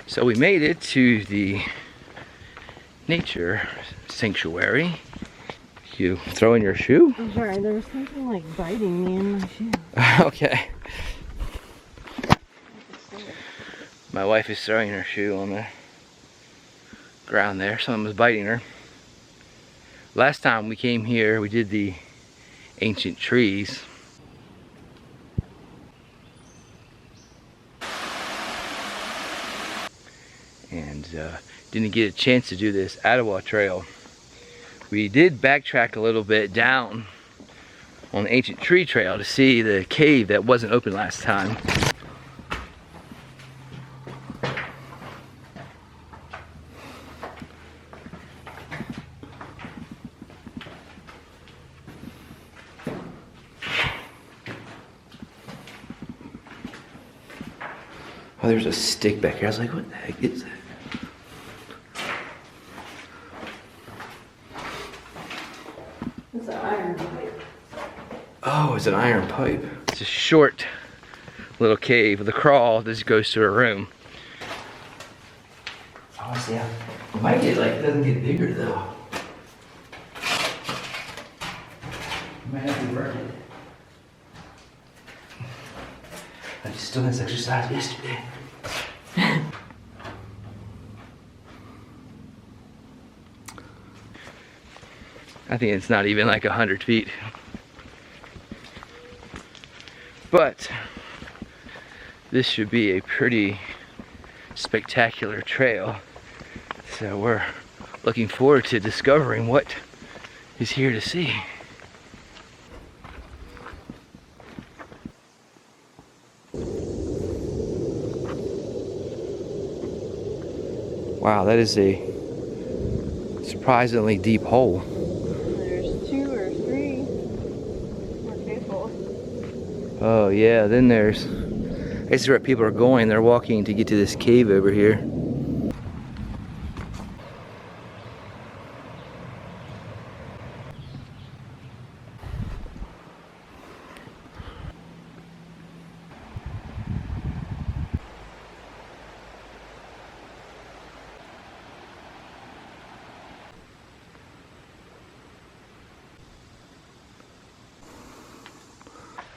So we made it to the Nature Sanctuary. You throwing your shoe? I'm sorry, there's something like biting me in my shoe. Okay. My wife is throwing her shoe on the ground there. Something was biting her. Last time we came here, we did the ancient trees. And didn't get a chance to do this Ottawa Trail. We did backtrack a little bit down on the ancient tree trail to see the cave that wasn't open last time. Oh, there's a stick back here. I was like, what the heck is that? It's an iron pipe. Oh, it's an iron pipe. It's a short little cave with a crawl. This goes to a room. Oh, see, it might get like, it doesn't get bigger though. I might have to work it. I just done this exercise yesterday. I think it's not even like 100 feet. But this should be a pretty spectacular trail. So we're looking forward to discovering what is here to see. Wow, that is a surprisingly deep hole. There's 2 or 3 more caveholes. Oh yeah, then there's, this is where people are going. They're walking to get to this cave over here.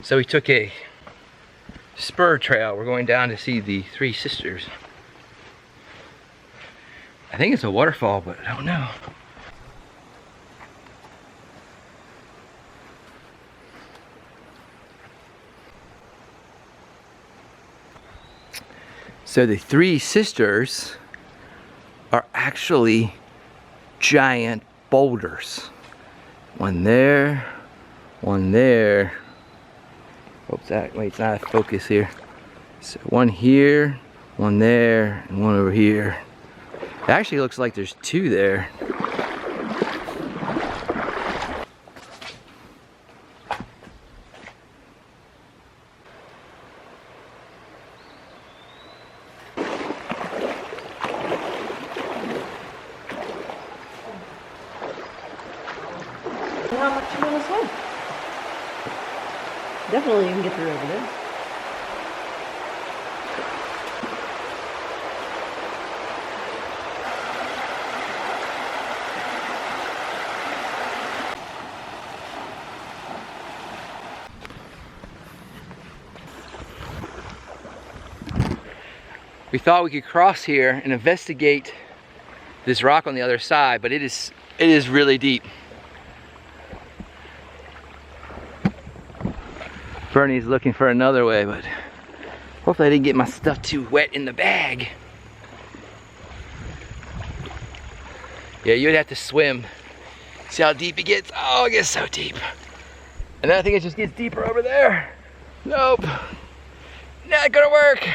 So we took a spur trail. We're going down to see the Three Sisters. I think it's a waterfall, but I don't know. So the Three Sisters are actually giant boulders. One there, one there. Oops, wait, it's not a focus here. So one here, one there, and one over here. It actually looks like there's 2 there. How much you want to swim? Definitely you can get through over there. We thought we could cross here and investigate this rock on the other side, but it is really deep. Bernie's looking for another way, but hopefully I didn't get my stuff too wet in the bag. Yeah, you'd have to swim. See how deep it gets? Oh, it gets so deep. And then I think it just gets deeper over there. Nope. Not gonna work.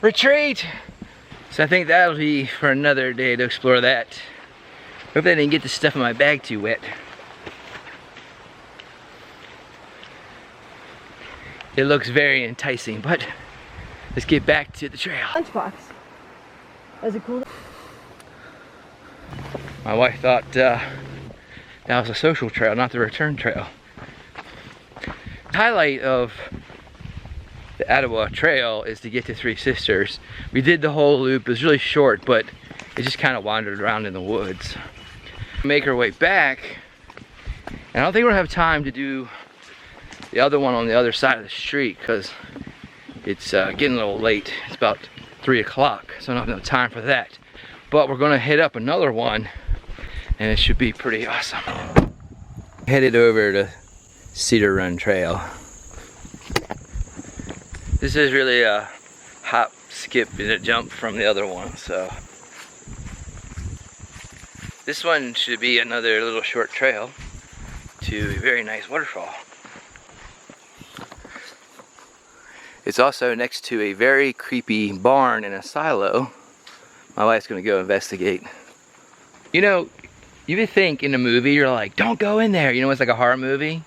Retreat. So I think that'll be for another day to explore that. Hopefully I didn't get the stuff in my bag too wet. It looks very enticing, but let's get back to the trail. Lunchbox. Is it cool? My wife thought that was a social trail, not the return trail. The highlight of the Ottawa Trail is to get to Three Sisters. We did the whole loop. It was really short, but it just kind of wandered around in the woods. Make our way back, and I don't think we're gonna have time to do the other one on the other side of the street because it's getting a little late. It's about 3 o'clock, so I don't have enough time for that. But we're gonna hit up another one, and it should be pretty awesome. Headed over to Cedar Run Trail. This is really a hop, skip, and a jump from the other one, so. This one should be another little short trail to a very nice waterfall. It's also next to a very creepy barn and a silo. My wife's gonna go investigate. You know, you would think in a movie, you're like, don't go in there. You know, it's like a horror movie.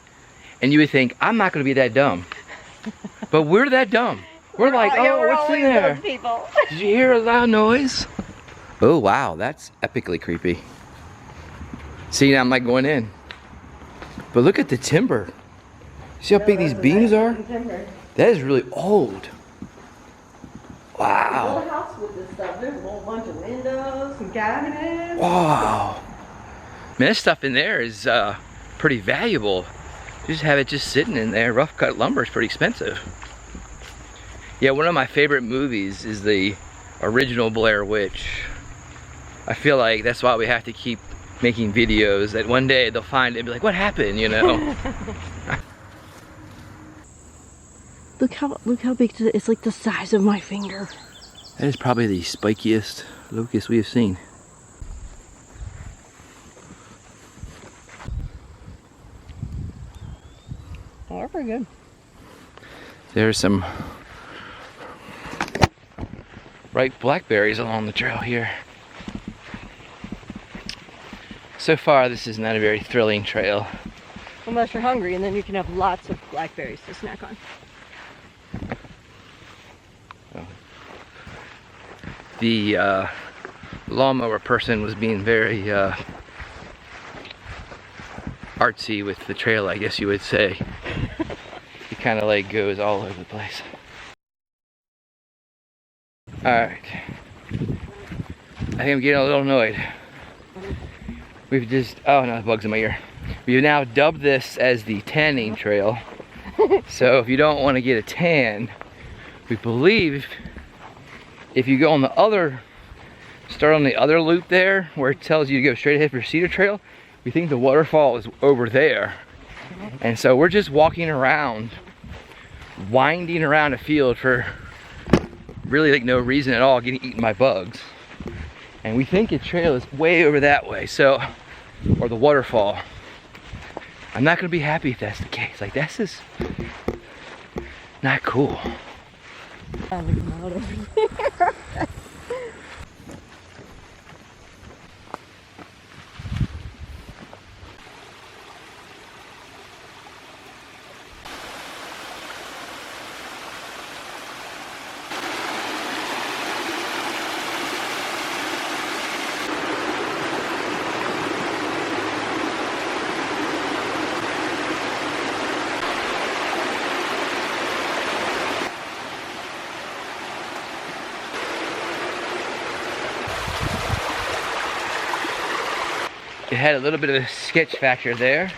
And you would think, I'm not gonna be that dumb. But we're that dumb. We're like, oh, what's in there? Did you hear a loud noise? Oh, wow, that's epically creepy. See, now I'm like going in. But look at the timber. See how big these beams are? That is really old. Wow. There's a house with this stuff. There's a whole bunch of windows and cabinets. Wow. Man, this stuff in there is pretty valuable. Just have it just sitting in there. Rough cut lumber is pretty expensive. Yeah, one of my favorite movies is the original Blair Witch. I feel like that's why we have to keep making videos, that one day they'll find it and be like, what happened, you know? Look how big it is. It's like the size of my finger. That is probably the spikiest locust we have seen. Oh, they're pretty good. There's some ripe blackberries along the trail here. So far, this is not a very thrilling trail. Unless you're hungry, and then you can have lots of blackberries to snack on. The lawnmower person was being very artsy with the trail, I guess you would say. It kind of like goes all over the place. Alright. I think I'm getting a little annoyed. We've just, oh no, the bug's in my ear. We've now dubbed this as the tanning trail. So if you don't want to get a tan, we believe if you go on the other, start on the other loop there, where it tells you to go straight ahead for Cedar Trail, we think the waterfall is over there. And so we're just walking around, winding around a field for really like no reason at all, getting eaten by bugs. And we think the trail is way over that way, so, or the waterfall. I'm not gonna be happy if that's the case. Like, this is not cool. It had a little bit of a sketch factor there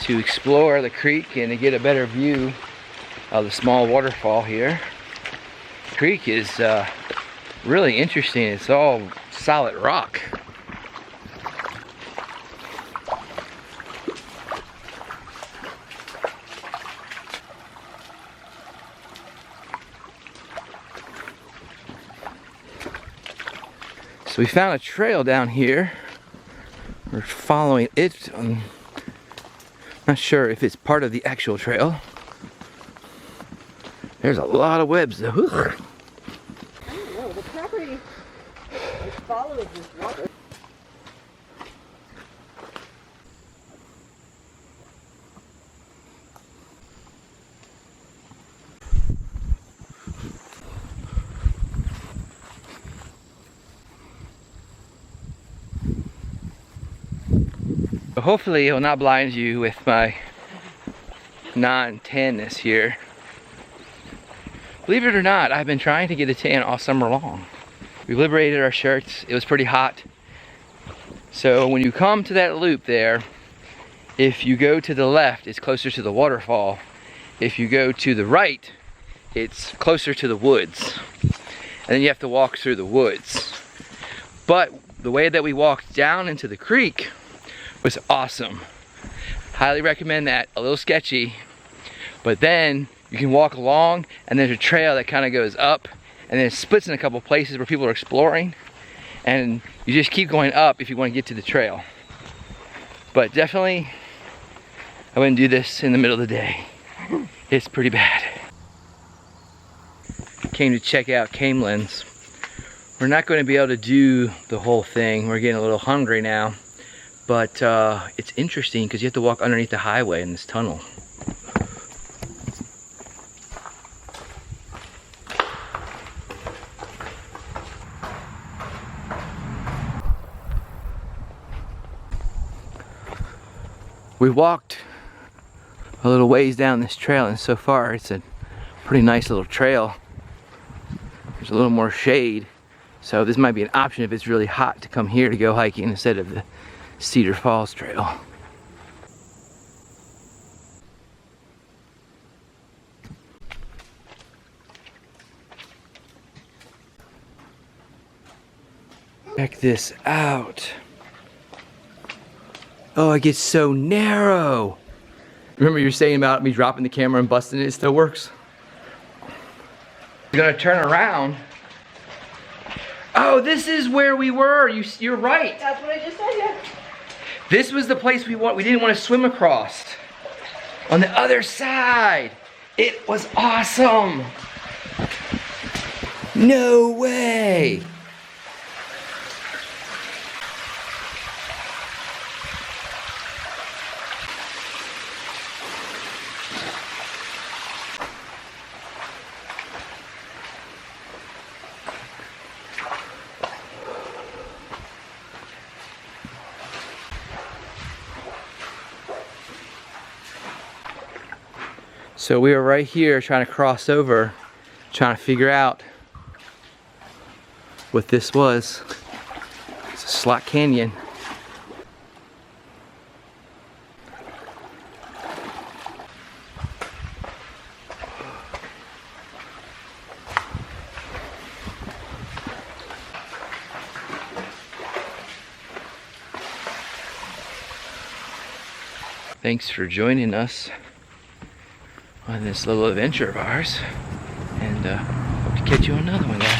to explore the creek and to get a better view of the small waterfall here. The creek is really interesting. It's all solid rock. So we found a trail down here. We're following it. I'm not sure if it's part of the actual trail. There's a lot of webs though. I don't know, the property follows this water. Hopefully it will not blind you with my non-tanness here. Believe it or not, I've been trying to get a tan all summer long. We liberated our shirts. It was pretty hot. So when you come to that loop there, if you go to the left, it's closer to the waterfall. If you go to the right, it's closer to the woods. And then you have to walk through the woods. But the way that we walked down into the creek was awesome. Highly recommend that. A little sketchy, but then you can walk along and there's a trail that kind of goes up and then it splits in a couple places where people are exploring, and you just keep going up if you want to get to the trail. But definitely, I wouldn't do this in the middle of the day. It's pretty bad. Came to check out Camelins. We're not going to be able to do the whole thing. We're getting a little hungry now. But it's interesting because you have to walk underneath the highway in this tunnel. We walked a little ways down this trail, and so far it's a pretty nice little trail. There's a little more shade, so this might be an option if it's really hot to come here to go hiking instead of the Cedar Falls Trail. Check this out. Oh, it gets so narrow. Remember you were saying about me dropping the camera and busting it? It still works. We're gonna turn around. Oh, this is where we were. You're right. That's what I just said, yeah. This was the place we didn't want to swim across. On the other side. It was awesome. No way. So we were right here trying to cross over, trying to figure out what this was. It's a slot canyon. Thanks for joining us on this little adventure of ours, and hope to catch you on another one, guys.